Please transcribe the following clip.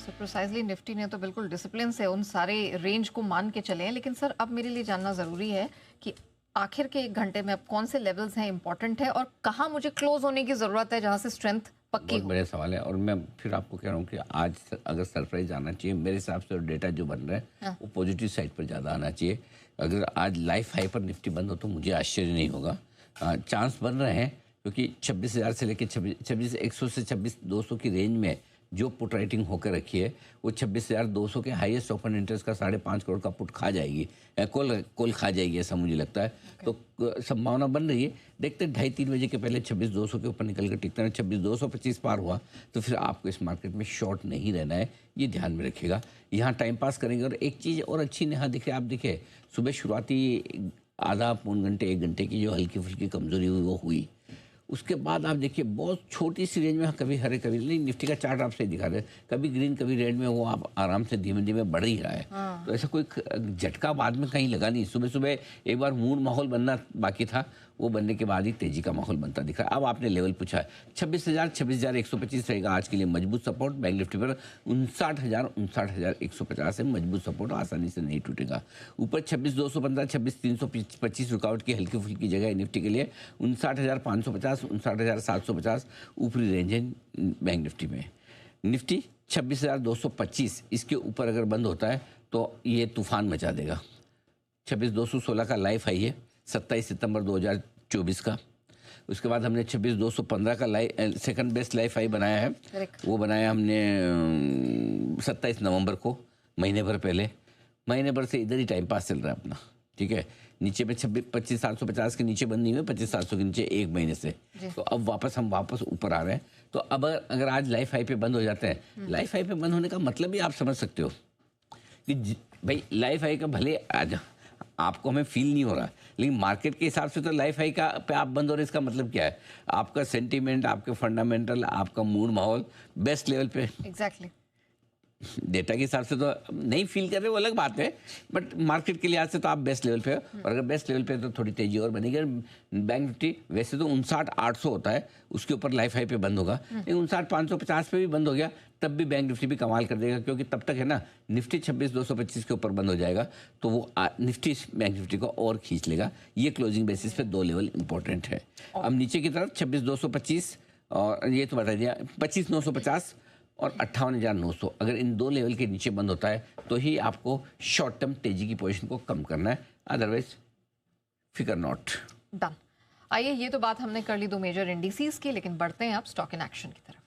Sir precisely Nifty ने तो बिल्कुल डिसिप्लिन से उन सारे रेंज को मान के चले हैं, लेकिन सर अब मेरे लिए जानना ज़रूरी है कि आखिर के 1 घंटे में अब कौन से लेवल्स हैं इंपॉर्टेंट है और कहाँ मुझे क्लोज होने की ज़रूरत है जहाँ से स्ट्रेंथ पक्की बहुत हो। बढ़िया सवाल है और मैं फिर आपको कह रहा हूँ कि आज अगर सरप्राइज आना चाहिए मेरे हिसाब से, डेटा जो बन रहा है हाँ। वो पॉजिटिव साइड पर ज़्यादा आना चाहिए। अगर आज लाइफ हाई पर निफ्टी बंद हो तो मुझे आश्चर्य नहीं होगा। चांस बन रहे हैं क्योंकि 26,000 से लेकर 26,100 से 26,200 की रेंज में जो पुट राइटिंग होकर रखी है वो 26,200 के हाईएस्ट ओपन इंटरेस्ट का 5.5 करोड़ का पुट खा जाएगी, कॉल खा जाएगी, ऐसा मुझे लगता है। तो संभावना बन रही है। देखते 2:30-3 बजे के पहले 26,200 के ऊपर निकल कर टिकता है। 26,225 पार हुआ तो फिर आपको इस मार्केट में शॉर्ट नहीं रहना है, ये ध्यान में रखिएगा। यहाँ टाइम पास करेंगे। और एक चीज़ और अच्छी यहाँ दिखे, आप दिखे सुबह शुरुआती आधा पौन घंटे 1 घंटे की जो हल्की फुल्की कमजोरी हुई वो हुई। उसके बाद आप देखिए बहुत छोटी सी रेंज में कभी हरे कभी नहीं, निफ्टी का चार्ट आपसे दिखा रहे, कभी ग्रीन कभी रेड में वो आप आराम से धीमे धीमे बढ़ ही रहा है। हाँ। तो ऐसा कोई झटका बाद में कहीं लगा नहीं। सुबह सुबह एक बार मूड माहौल बनना बाकी था, वो बनने के बाद ही तेजी का माहौल बनता दिख रहा है। अब आपने लेवल पूछा है 26,125 रहेगा आज के लिए मजबूत सपोर्ट। बैंक निफ्टी पर 59,150 से मजबूत सपोर्ट आसानी से नहीं टूटेगा। ऊपर 26,215 26,325 रुकावट की हल्की फुल्की जगह है निफ्टी के लिए। 59,550 59,750 ऊपरी रेंज है बैंक निफ्टी में। निफ्टी 26,225 इसके ऊपर अगर बंद होता है तो ये तूफान मचा देगा। 26,216 का लाइफ हाई है 27 सितंबर 2024 का। उसके बाद हमने 26,215 का सेकंड बेस्ट लाइफ हाई बनाया है। वो बनाया हमने 27 नवंबर को, महीने भर पहले। महीने भर से इधर ही टाइम पास चल रहा है अपना, ठीक है। नीचे पे 25,750 के नीचे बंद नहीं हुए, 25,700 के नीचे एक महीने से। तो अब हम वापस ऊपर आ रहे हैं। तो अब अगर आज लाइफ हाई पे बंद हो जाते हैं, लाइफ हाई पे बंद होने का मतलब भी आप समझ सकते हो कि भाई लाइफ हाई का भले आज आपको हमें फील नहीं हो रहा, लेकिन मार्केट के हिसाब से तो लाइफ हाई का पे आप बंद हो रहे, इसका मतलब क्या है? आपका सेंटीमेंट, आपके फंडामेंटल, आपका मूड माहौल बेस्ट लेवल पे। एग्जैक्टली। डेटा के हिसाब से तो नहीं फील कर रहे, वो अलग बात है, बट मार्केट के लिहाज से तो आप बेस्ट लेवल पे हो। और अगर बेस्ट लेवल पे तो थोड़ी तेजी और बनेगी। बैंक निफ्टी वैसे तो 59,800 होता है, उसके ऊपर लाइफ हाई पे बंद होगा, लेकिन 59,550 पे भी बंद हो गया तब भी बैंक निफ्टी भी कमाल कर देगा, क्योंकि तब तक है ना निफ्टी 26,225 के ऊपर बंद हो जाएगा तो वो निफ्टी बैंक निफ्टी को और खींच लेगा। ये क्लोजिंग बेसिस पे 2 लेवल इंपॉर्टेंट है। अब नीचे की तरफ 26,225 और ये तो बता दिया 25,950 और 58,900, अगर इन 2 लेवल के नीचे बंद होता है तो ही आपको शॉर्ट टर्म तेजी की पोजीशन को कम करना है, अदरवाइज फिकर नॉट। डन। आइए, ये तो बात हमने कर ली 2 मेजर इंडिसेस की, लेकिन बढ़ते हैं आप स्टॉक इन एक्शन की तरफ।